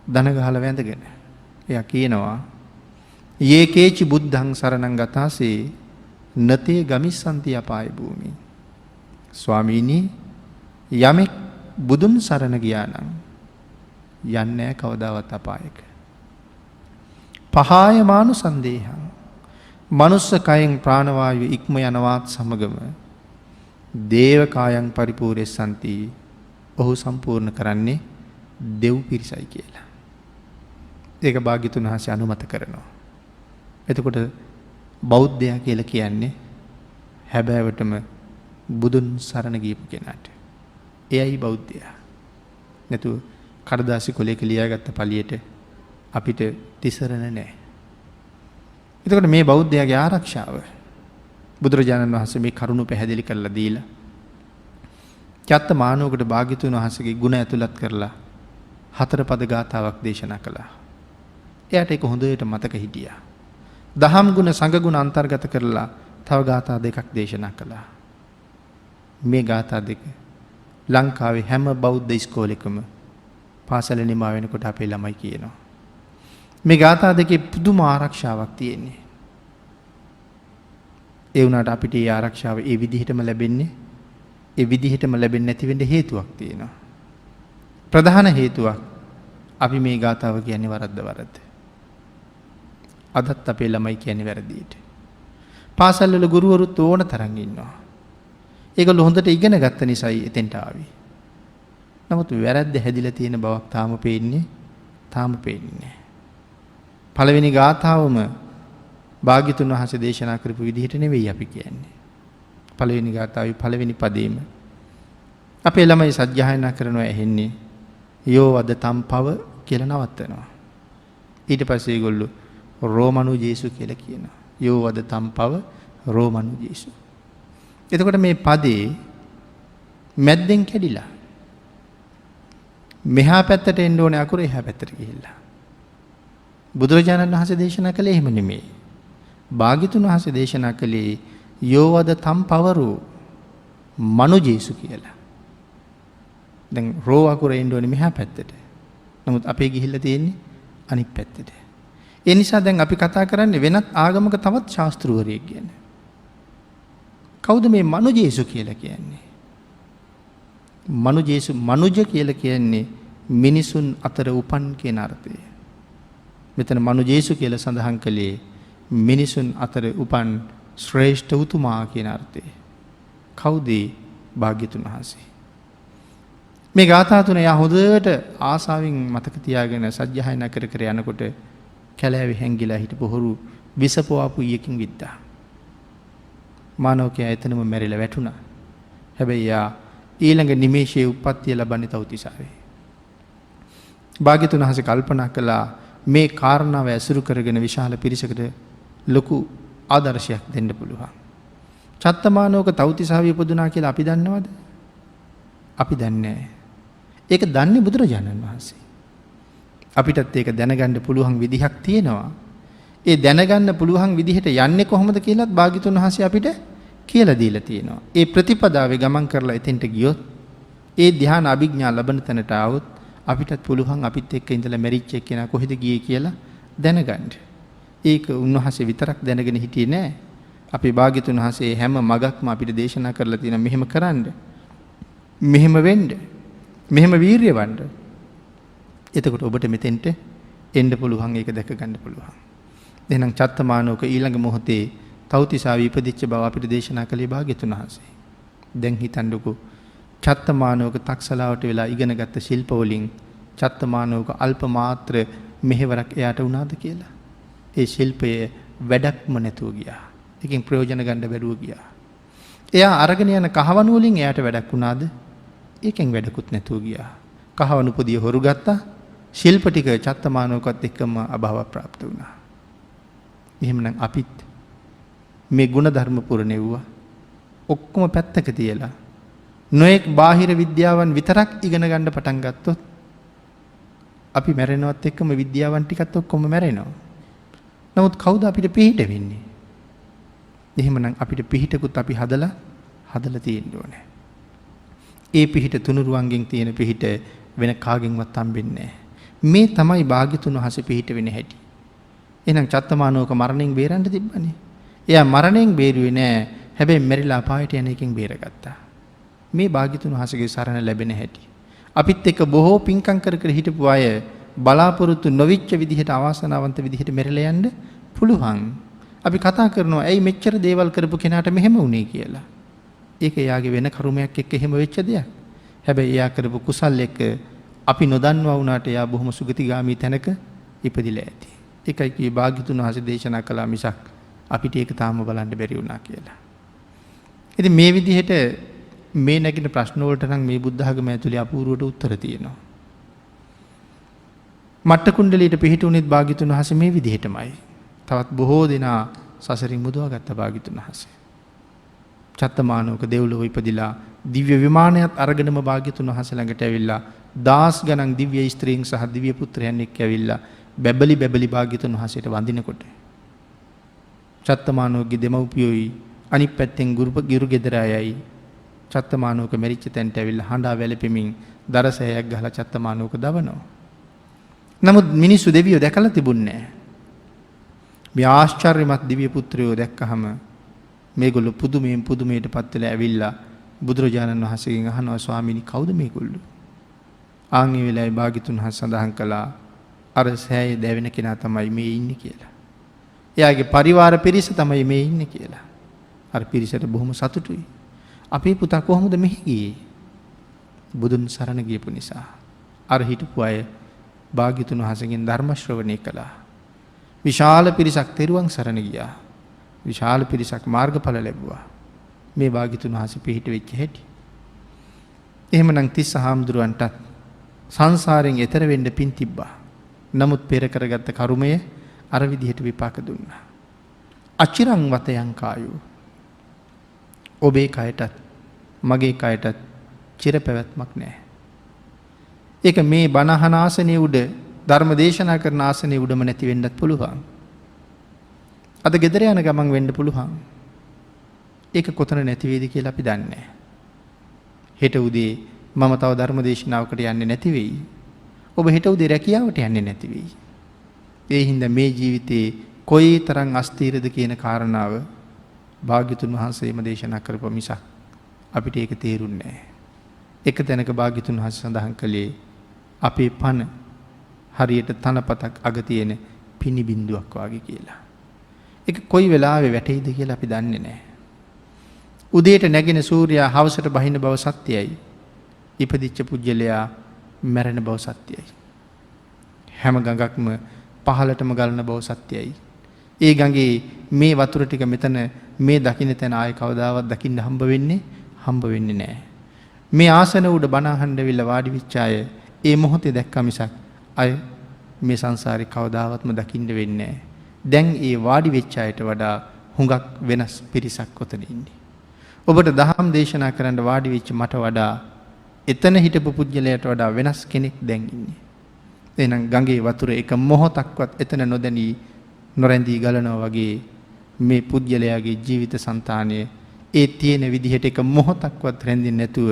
දන ගහලා වැඳගෙන. එයා කියනවා යේකේචි බුද්ධං සරණං ගතාසේ නතේ ගමිස්සන්ති අපාය භූමි. ස්වාමීනි යමෙක් බුදුන් සරණ ගියා නම් යන්නේ කවදාවත් අපායක. පහාය මානු සන්දේහං මනුස්ස කයෙන් ප්‍රාණවායු ඉක්ම යනවත් සමගම දේව කායං පරිපූර්ණසන්ති ඔහු සම්පූර්ණ කරන්නේ දෙව් පිරිසයි කියලා. ඒක භාග්‍යතුන් වහන්සේ අනුමත කරනවා. එතකොට බෞද්ධයා කියලා කියන්නේ හැබෑවටම බුදුන් සරණ ගියපු කෙනාට. එයයි බෞද්ධයා. නැතු කඩදාසි කොලයක ලියාගත්ත පළියට අපිට තිසරණ නැහැ. එතකොට මේ බෞද්ධයාගේ ආරක්ෂාව බුදුරජාණන් වහන්සේ මේ කරුණ පැහැදිලි කරලා දීලා චත්ත මානවකට භාග්‍යතුන් වහන්සේගේ ගුණ ඇතුළත් කරලා 4 පද ගාථාවක් දේශනා කළා. එයාට ඒක හොඳට මතක හිටියා. දහම් ගුණ සංඝ ගුණ අන්තර්ගත කරලා තව ගාථා දෙකක් දේශනා කළා. මේ ගාථා දෙක ලංකාවේ හැම බෞද්ධ ඉස්කෝලේකම පාසල නිමා වෙනකොට අපේ ළමයි කියනවා. මේ ගාථා දෙකේ පුදුම ආරක්ෂාවක් තියෙන්නේ. ඒ වුණාට අපිට ඒ ආරක්ෂාව ඒ විදිහටම ලැබෙන්නේ නැති වෙන්න හේතුවක් තියෙනවා. ප්‍රධාන හේතුවක් අපි මේ ගාථාව කියන්නේ වරද්ද. අදත් අපේ ළමයි කියන්නේ වැරදියට. පාසල් වල ගුරුවරුත් ඕන තරම් ඉන්නවා. ඒගොල්ලෝ හොඳට ඉගෙන ගත්ත නිසායි එතෙන්ට ආවේ. නමුත් වැරද්ද හැදිලා තියෙන බවක් තාම පේන්නේ නැහැ. පළවෙනි ගාථාවම භාග්‍යතුන් වහන්සේ දේශනා කරපු විදිහට නෙවෙයි අපි කියන්නේ. පළවෙනි ගාථාවේ පළවෙනි පදේම අපේ ළමයි සජ්ජායනා කරනවා ඇහෙන්නේ යෝ වද තම්පව කියලා නවත්තනවා. ඊට පස්සේ ඒගොල්ලෝ රෝමනු ජේසු කියලා කියනවා. යෝ වද තම්පව රෝමනු ජේසු. එතකොට මේ පදේ මැද්දෙන් කැඩිලා මෙහා පැත්තට එන්න ඕනේ අකුර එහා පැත්තට ගිහිල්ලා. බුදුරජාණන් වහන්සේ දේශනා කළේ එහෙම නෙමෙයි. භාග්‍යතුන් වහන්සේ දේශනා කළේ යෝවද තම්පවරු මනු ජේසු කියලා. දැන් රෝ අකුර එන්න ඕනේ මෙහා පැත්තට. නමුත් අපේ ගිහිල්ලා තියෙන්නේ අනිත් පැත්තට. ඒ නිසා දැන් අපි කතා කරන්නේ වෙනත් ආගමක තවත් ශාස්ත්‍රවරයෙක් ගැන. කවුද මේ මනු ජේසු කියලා කියන්නේ? මනුජ කියලා කියන්නේ මිනිසුන් අතර උපන් කියන අර්ථය. මෙතන මනුජේසු කියලා සඳහන් කළේ මිනිසුන් අතර උපන් ශ්‍රේෂ්ඨ උතුමා කියන අර්ථය. කවුද? භාග්‍යතුන් වහන්සේ. මේ ගාථා තුන යා හොඳට ආසාවෙන් මතක තියාගෙන සජ්ජායනා කර යනකොට කැලෑවේ හැංගිලා හිටපු හොරු විසපොවාපු ඊයකින් විද්දා. මානවකයා එතනම මැරිලා වැටුණා. හැබැයි යා ඊළඟ නිමේෂයේ උප්පත්තිය ලබන්නේ තවතිසාවේ. භාග්‍යතුන් වහන්සේ කල්පනා කළා මේ කාරණාව ඇසුරු කරගෙන විශාල පිරිසකට ලොකු ආදර්ශයක් දෙන්න පුළුවන්. චත්තමානෝක තවතිසාවේ ඉපදුනා කියලා අපි දන්නවද? අපි දන්නේ නැහැ. ඒක දන්නේ බුදුරජාණන් වහන්සේ. අපිටත් ඒක දැනගන්න පුළුවන් විදිහක් තියෙනවා. ඒ දැනගන්න පුළුවන් විදිහට යන්නේ කොහොමද කියලාත් භාග්‍යතුන් වහන්සේ අපිට කියලා දීලා තියෙනවා. ඒ ප්‍රතිපදාවේ ගමන් කරලා එතෙන්ට ගියොත් ඒ ධ්‍යාන අභිඥා ලබන තැනට આવොත් අපිටත් පුළුවන් අපිත් එක්ක ඉඳලා මැරිච්ච එක්කෙනා කොහෙද ගියේ කියලා දැනගන්න. ඒක උන්වහන්සේ විතරක් දැනගෙන හිටියේ නෑ. අපේ භාග්‍යතුන් වහන්සේ හැම මගක්ම අපිට දේශනා කරලා තියෙන මෙහෙම කරන්න. මෙහෙම වෙන්න. මෙහෙම වීරියවන්න. එතකොට ඔබට මෙතෙන්ට එන්න පුළුවන්, ඒක දැක ගන්න පුළුවන්. එහෙනම් චත්තමානෝක ඊළඟ මොහොතේ තව්තිසාව ඉපදිච්ච බව අපිට දේශනා කළේ භාග්‍යතුන් වහන්සේ. දැන් හිතන්නකෝ චත්තමානෝක තක්සලාවට වෙලා ඉගෙනගත්ත ශිල්ප වලින් චත්තමානෝක අල්ප මාත්‍ර මෙහෙවරක් එයාට වුණාද කියලා. ඒ ශිල්පය වැඩක්ම නැතුව ගියා. ඒකෙන් ප්‍රයෝජන ගන්න බැරුව ගියා. එයා අරගෙන යන කහවණු වලින් එයාට වැඩක් වුණාද? ඒකෙන් වැඩකුත් නැතුව ගියා. කහවණු පොදිය හොරු ගත්තා. ශිල්ප ටික චත්තමානෝකත් එක්කම අභාව ප්‍රාප්ත වුණා. එහෙමනම් අපිත් මේ ගුණ ධර්ම පුරණෙව්වා ඔක්කොම පැත්තක තියලා නොඑක් බාහිර විද්‍යාවන් විතරක් ඉගෙන ගන්න පටන් ගත්තොත් අපි මැරෙනවත් එක්කම විද්‍යාවන් ටිකත් ඔක්කොම මැරෙනවා. නමුත් කවුද අපිට පිහිට වෙන්නේ? එහෙමනම් අපිට පිහිටකුත් අපි හදලා තියෙන්න ඕනේ. ඒ පිහිට තුනුරුවන්ගෙන් තියෙන පිහිට වෙන කාගෙන්වත් හම්බෙන්නේ නැහැ. මේ තමයි භාග්‍යතුන් වහන්සේ පිහිට වෙන්නේ හැටි. එහෙනම් චත්තමානෝක මරණයෙන් බේරන්න තිබ්බනේ. එයා මරණයෙන් බේරුවේ නෑ. හැබැයි මෙරිලා අපායට යන එකෙන් බේරගත්තා. මේ භාග්‍යතුන් වහන්සේගේ සරණ ලැබෙන හැටි. අපිත් එක්ක බොහෝ පින්කම් කර කර හිටපු අය බලාපොරොත්තු නොවිච්ච විදිහට අවාසනාවන්ත විදිහට මෙරලා යන්න පුළුවන්. අපි කතා කරනවා ඇයි මෙච්චර දේවල් කරපු කෙනාට මෙහෙම වුනේ කියලා. ඒක එයාගේ වෙන කර්මයක් එක්ක එහෙම වෙච්ච දෙයක්. හැබැයි එයා කරපු කුසල් එක්ක අපි නොදන්නවා වුණාට එයා බොහොම සුගතිගාමී තැනක ඉපදිලා ඇති. ඒකයි කී භාග්‍යතුන් වහන්සේ දේශනා කළා මිසක් අපිට ඒක තාම බලන්න බැරි වුණා කියලා. ඉතින් මේ විදිහට මේ නැගින ප්‍රශ්න වලට නම් මේ බුද්ධ ධර්මය ඇතුලේ අපූර්වට උත්තර තියෙනවා. මට්ට කුණ්ඩලීට පිහිටුණෙත් භාග්‍යතුන් වහන්සේ මේ විදිහටමයි. තවත් බොහෝ දෙනා සසරින් මුදවාගත්ත භාග්‍යතුන් වහන්සේ. චත්තමානෝක දෙව්ලොව ඉපදිලා දිව්‍ය විමානයත් අරගෙනම භාග්‍යතුන් වහන්සේ ළඟට ඇවිල්ලා දාස් ගණන් දිව්‍ය ස්ත්‍රීන් සහ දිව්‍ය පුත්‍රයන් එක්ක ඇවිල්ලා බැබලි භාග්‍යතුන් වහන්සේට වඳිනකොට චත්තමානෝකගේ දෙමව්පියෝයි අනිත් පැත්තෙන් ගුරු ගෙදර අයයි චත්තමානෝක මෙරිච්ච තැනට ඇවිල්ලා හඬා වැළපෙමින් දරසෑයක් ගහලා චත්තමානෝක දවනවා. නමුත් මිනිස්සු දෙවියෝ දැකලා තිබුණේ නැහැ. මේ ආශ්චර්යමත් දිව්‍ය පුත්‍රයෝ දැක්කහම මේගොල්ලෝ පුදුමයටපත් වෙලා ඇවිල්ලා බුදුරජාණන් වහන්සේගෙන් අහනවා ස්වාමීනි කවුද මේගොල්ලෝ? ආන් මේ වෙලාවේ භාග්‍යතුන් වහන්සේ සඳහන් කළා අර සෑයේ දැවෙන කෙනා තමයි මේ ඉන්නේ කියලා. එයාගේ පරිවාර පිරිස තමයි මේ ඉන්නේ කියලා. අර පිරිසට බොහොම සතුටුයි. අපේ පුතා කොහොමද මෙහි ගියේ? බුදුන් සරණ ගියපු නිසා. අර හිටපු අය භාග්‍යතුන් වහන්සේගෙන් ධර්ම ශ්‍රවණය කළා. විශාල පිරිසක් තෙරුවන් සරණ ගියා. විශාල පිරිසක් මාර්ගඵල ලැබුවා. මේ භාග්‍යතුන් වහන්සේ පිහිට වෙච්ච හැටි. එහෙමනම් තිස්ස හාමුදුරුවන්ටත් සංසාරයෙන් එතර වෙන්න පින් තිබ්බා. නමුත් පෙර කරගත්ත කර්මය අර විදිහට විපාක දුන්නා. අචිරං වතයන් කායෝ. ඔබේ කයටත් මගේ කයටත් චිර පැවැත්මක් නැහැ. ඒක මේ බණහන ආසනයේ උඩ ධර්ම දේශනා කරන ආසනයේ උඩම නැති වෙන්නත් පුළුවන්. අද ගෙදර යන ගමන් වෙන්න පුළුවන්. ඒක කොතන නැති වේද කියලා අපි දන්නේ නැහැ. හෙට උදේ මම තව ධර්ම දේශනාවකට යන්නේ නැති වෙයි. ඔබ හෙට උදේ රැකියාවට යන්නේ නැති වෙයි. ඒ හින්දා මේ ජීවිතේ කොයි තරම් අස්තීරද කියන කාරණාව භාග්‍යතුන් වහන්සේම දේශනා කරපු මිසක් අපිට ඒක තේරුන්නේ නැහැ. එක තැනක භාග්‍යතුන් වහන්සේ සඳහන් කළේ අපේ පන හරියට තනපතක් අග තියෙන පිනි බින්දුවක් වගේ කියලා. ඒක කොයි වෙලාවෙ වැටෙයිද කියලා අපි දන්නේ නැහැ. උදේට නැගෙන සූර්යයා හවසට බහින බව සත්‍යයි. ඉපදිච්ච පුජ්‍යලයා මැරෙන බව සත්‍යයි. හැම ගඟක්ම පහළටම ගලන බව සත්‍යයි. ඒ ගඟේ මේ වතුර ටික මෙතන මේ දකින්න තැන ආයේ කවදාවත් දකින්න හම්බ වෙන්නේ නැහැ. මේ ආසන උඩ බණ අහන්න විල වාඩි වෙච්ච අය ඒ මොහොතේ දැක්කා මිසක් අය මේ සංසාරේ කවදාවත්ම දකින්න වෙන්නේ නැහැ. දැන් ඒ වාඩි වෙච්ච අයට වඩා හුඟක් වෙනස් පිරිසක් ඔතන ඉන්නේ. ඔබට දහම් දේශනා කරන්න වාඩි වෙච්ච මට වඩා එතන හිටපු පුජ්‍යලයට වඩා වෙනස් කෙනෙක් දැන් ඉන්නේ. එහෙනම් ගඟේ වතුර එක මොහොතක්වත් එතන නොදැනී නොරැඳී ගලනවා වගේ මේ පුජ්‍යලයාගේ ජීවිත సంతානය ඒ තියෙන විදිහට එක මොහොතක්වත් රැඳෙන්නේ නැතුව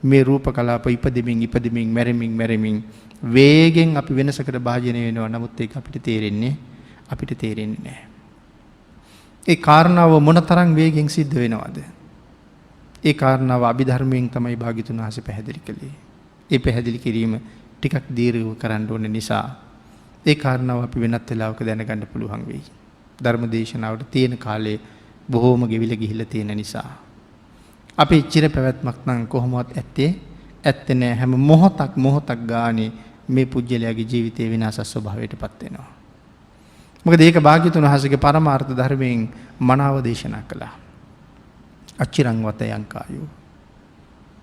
මේ රූප කලාප ඉපදෙමින් මැරෙමින් වේගෙන් අපි වෙනසකට භාජනය වෙනවා. නමුත් ඒක අපිට තේරෙන්නේ නැහැ. ඒ කාරණාව මොනතරම් වේගෙන් සිද්ධ වෙනවද? ඒ කාරණාව අභිධර්මයෙන් තමයි භාග්‍යතුන් වහන්සේ පැහැදිලි කළේ. ඒ පැහැදිලි කිරීම ටිකක් දීර්ඝව කරන්න ඕන නිසා ඒ කාරණාව අපි වෙනත් වෙලාවක දැනගන්න පුළුවන් වෙයි. ධර්ම දේශනාවට තියෙන කාලේ බොහෝම ගෙවිලා ගිහිල්ලා තියෙන නිසා අපේ චිර පැවැත්මක් නම් කොහොමවත් ඇත්තේ නැහැ. හැම මොහොතක් ගානේ මේ පුජ්‍යලයාගේ ජීවිතේ විනාශ ස්වභාවයටපත් වෙනවා. මොකද ඒක භාග්‍යතුන් වහන්සේගේ පරමාර්ථ ධර්මයෙන් මනාව දේශනා කළා. අච්චිරං වතයං කායෝ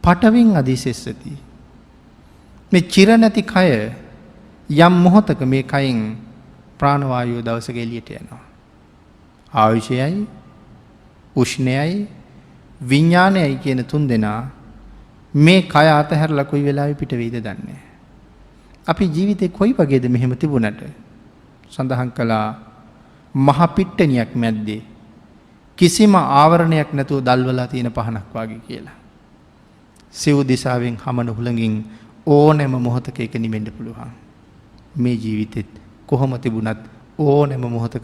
පඨවින් අදිසෙස්සති. මේ චිර නැති කය යම් මොහොතක මේ කයින් ප්‍රාණවායුව දවසක එළියට යනවා. ආයුෂයයි උෂ්ණයයි විඥානයයි කියන තුන් දෙනා මේ කය අතහැරලා කොයි වෙලාවෙ පිට වෙයිද දන්නේ නැහැ. අපි ජීවිතේ කොයි වගේද මෙහෙම තිබුණට සඳහන් කළා මහ පිට්ටනියක් මැද්දේ කිසිම ආවරණයක් නැතුව දල්වලා තියෙන පහනක් වගේ කියලා. සිව් දිසාවෙන් හමන හුළඟින් ඕනෑම මොහොතක එක නිවෙන්න පුළුවන්. මේ ජීවිතෙත් කොහොම තිබුණත් ඕනෑම මොහොතක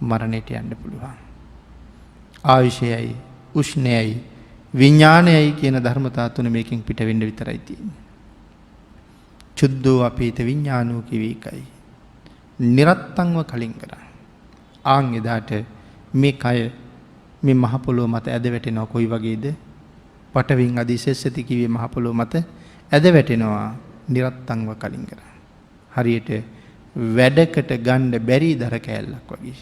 මරණයට යන්න පුළුවන්. ආයුෂයයි උෂ්ණයයි විඥානයයි කියන ධර්මතා තුන මේකෙන් පිට වෙන්න විතරයි තියෙන්නේ. චුද්ධෝ අපේත විඥානෝ කිවේකයි. නිරත්තංව කලින් කරා. ආන් එදාට මේ කය මේ මහ පොළොව මත ඇද වැටෙනවා. කොයි වගේද? පඨවින් අදිසෙස්සති කිව්වේ මහ පොළොව මත ඇද වැටෙනවා. නිරත්තංව කලින් කරා. හරියට වැඩකට ගන්න බැරි දර කෑල්ලක් වගේ.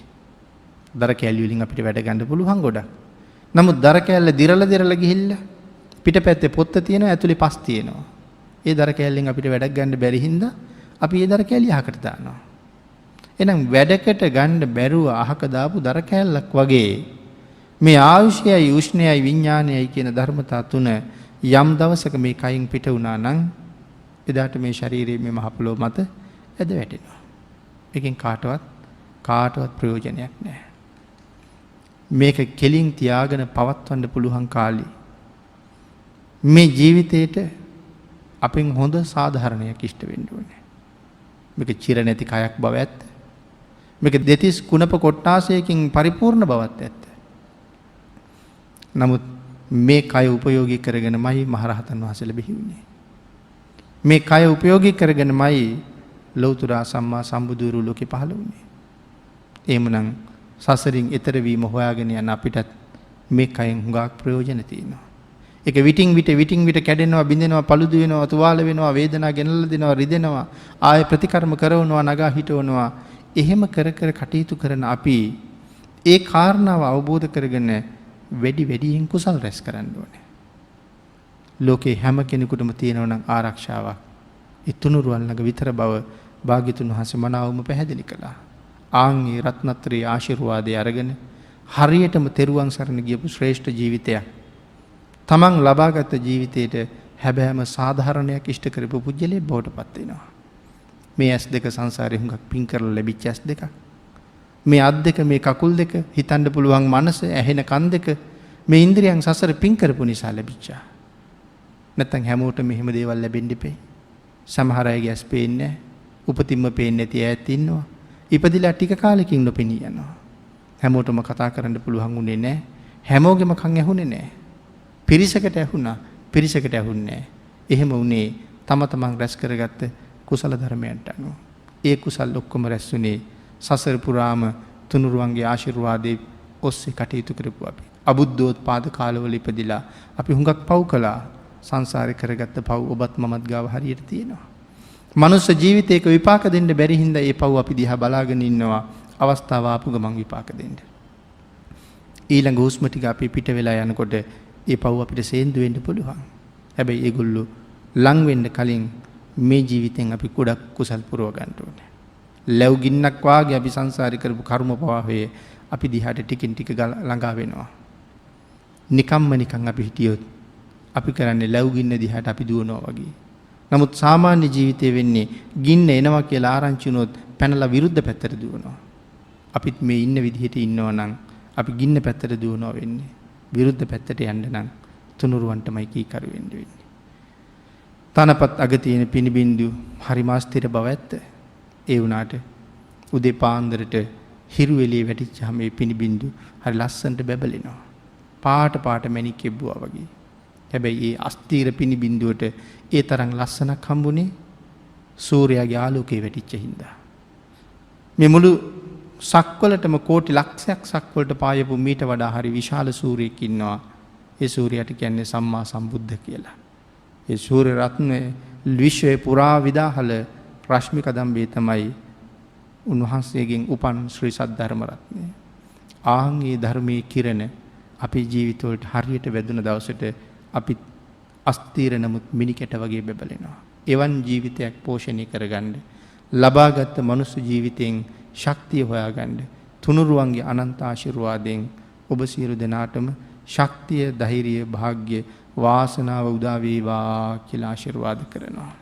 දර කෑලි වලින් අපිට වැඩ ගන්න පුළුවන් ගොඩක්. නමුත් දර කෑල්ල දිරලා ගිහිල්ලා පිටපැත්තේ පොත්ත තියෙනවා, ඇතුලේ පස් තියෙනවා. ඒ දර කෑල්ලෙන් අපිට වැඩක් ගන්න බැරි හින්දා අපි ඒ දර කෑලි අහකට දානවා. එහෙනම් වැඩකට ගන්න බැරුව අහක දාපු දර කෑල්ලක් වගේ මේ ආයුෂයයි උෂ්ණයයි විඥානයයි කියන ධර්මතා තුන යම් දවසක මේ කයින් පිට වුණා නම් එදාට මේ ශරීරයේ මේ මහ පොළොව මත ඇද වැටෙනවා. මේකෙන් කාටවත් ප්‍රයෝජනයක් නැහැ. මේක කෙලින් තියාගෙන පවත්වන්න පුළුවන් කාලේ මේ ජීවිතේට අපෙන් හොඳ සාධාරණයක් ඉෂ්ට වෙන්න ඕනේ. මේක චිර නැති කයක් බව ඇත්ත. මේක දෙතිස් කුණප කොට්ටාසයකින් පරිපූර්ණ බවත් ඇත්ත. නමුත් මේ කය උපයෝගී කරගෙනමයි මහරහතන් වහන්සේලා බිහි වුණේ. මේ කය උපයෝගී කරගෙනමයි ලෞතර සම්මා සම්බුදුරු ලෝකේ පහළ වුණේ. එහෙමනම් සසරින් එතර වීම හොයාගෙන යන අපිටත් මේ කයෙන් හුඟක් ප්‍රයෝජන තියෙනවා. ඒක විටින් විට කැඩෙනවා, බිඳෙනවා, paludu වෙනවා, තුවාල වෙනවා, වේදනාව ගෙනල්ලා දෙනවා, රිදෙනවා, ආය ප්‍රතිකර්ම කරනවා, නගා හිටවනවා. එහෙම කර කටයුතු කරන අපි ඒ කාරණාව අවබෝධ කරගෙන වැඩියෙන් කුසල් රැස් කරන්න ඕනේ. ලෝකේ හැම කෙනෙකුටම තියෙනවා නම් ආරක්ෂාවක් ඒ තුනුරුවන් ළඟ විතර බව භාග්‍යතුන් වහන්සේ මනාවම පැහැදිලි කළා. ආන්ගේ රත්නත්‍රයේ ආශිර්වාදය අරගෙන හරියටම තෙරුවන් සරණ ගියපු ශ්‍රේෂ්ඨ ජීවිතයක් තමන් ලබාගත් ජීවිතයට හැබෑම සාධාරණයක් ඉෂ්ට කරපු පුජ්‍යලේ බවට පත් වෙනවා. මේ ඇස් දෙක සංසාරේ හුඟක් පින් කරලා ලැබිච්ච ඇස් දෙක. මේ අත් දෙක, මේ කකුල් දෙක, හිතන්න පුළුවන් මනස, ඇහෙන කන් දෙක, මේ ඉන්ද්‍රියන් සසර පින් කරපු නිසා ලැබිච්චා. නැත්තම් හැමෝටම මෙහෙම දේවල් ලැබෙන්න ඉපේ. සමහර අයගේ ඇස් පේන්නේ නැහැ. උපතින්ම පේන්නේ නැති අයත් ඉන්නවා. ඉපදිලා ටික කාලෙකින් නොපෙනී යනවා. හැමෝටම කතා කරන්න පුළුවන් උනේ නැහැ. හැමෝගෙම කන් ඇහුනේ නැහැ. පිරිසකට ඇහුණා, පිරිසකට ඇහුන්නේ නැහැ. එහෙම උනේ තම තමන් රැස් කරගත්ත කුසල ධර්මයන්ට අනුව. ඒ කුසල් ඔක්කොම රැස්ුනේ සසර පුරාම තුනුරුවන්ගේ ආශිර්වාදයේ ඔස්සේ කටයුතු කරපු අපි. අබුද්ධෝත්පාද කාලවල ඉපදිලා අපි හුඟක් පව් කළා. සංසාරේ කරගත්ත පව් ඔබත් මමත් ගාව හරියට තියෙනවා. මනුස්ස ජීවිතයක විපාක දෙන්න බැරි හින්දා ඒ පව් අපි දිහා බලාගෙන ඉන්නවා. අවස්ථාව ආපු ගමන් විපාක දෙන්න. ඊළඟ හුස්ම ටික අපි පිට වෙලා යනකොට ඒ පව් අපිට සේන්දු වෙන්න පුළුවන්. හැබැයි ඒගොල්ලෝ ලං වෙන්න කලින් මේ ජීවිතෙන් අපි ගොඩක් කුසල් පුරව ගන්න ඕනේ. ලැබු ගින්නක් වාගේ අපි සංසාරේ කරපු කර්ම ප්‍රවාහයේ අපි දිහාට ටිකින් ටික ළඟා වෙනවා. නිකන් අපි හිටියොත් අපි කරන්නේ ලැබු ගින්න දිහාට අපි දුවනවා වගේ. නමුත් සාමාන්‍ය ජීවිතේ වෙන්නේ ගින්න එනවා කියලා ආරංචි වුණොත් පැනලා විරුද්ධ පැත්තට දුවනවා. අපිත් මේ ඉන්න විදිහට ඉන්නවා නම් අපි ගින්න පැත්තට දුවනවා වෙන්නේ. විරුද්ධ පැත්තට යන්න නම් තුනුරුවන්ටමයි කීකරු වෙන්න වෙන්නේ. තනපත් අග තියෙන පිනිබින්දු හරි මාස්තිර බව ඇත්ත. ඒ වුණාට උදේ පාන්දරට හිරු එළියේ වැටිච්චාම මේ පිනිබින්දු හරි ලස්සනට බැබලෙනවා. පාට මැණික් එබ්බුවා වගේ. හැබැයි ඒ අස්තීර පිනිබින්දුවට ඒ තරම් ලස්සනක් හම්බුනේ සූර්යාගේ ආලෝකයේ වැටිච්ච හින්දා. මේ මුළු සක්වලටම කෝටි ලක්ෂයක් සක්වලට පායපු මීට වඩා හරි විශාල සූර්යයෙක් ඉන්නවා. ඒ සූර්යයාට කියන්නේ සම්මා සම්බුද්ධ කියලා. ඒ සූර්ය රත්නය විශ්වයේ පුරා විදාහල රශ්මි කදම්බේ තමයි උන්වහන්සේගෙන් උපන් ශ්‍රී සද්ධර්ම රත්නය. ආන්ගේ ධර්මයේ කිරණ අපේ ජීවිතවලට හරියට වැදුන දවසට අපි අස්තීර නමුත් මිනිකැට වගේ බැබලෙනවා. එවන් ජීවිතයක් පෝෂණය කරගන්න ලබාගත් මනුස්ස ජීවිතයෙන් ශක්තිය හොයාගන්න තුනුරුවන්ගේ අනන්ත ආශිර්වාදයෙන් ඔබ සියලු දෙනාටම ශක්තිය, ධෛර්යය, වාග්ය, වාසනාව උදා වේවා කියලා ආශිර්වාද කරනවා.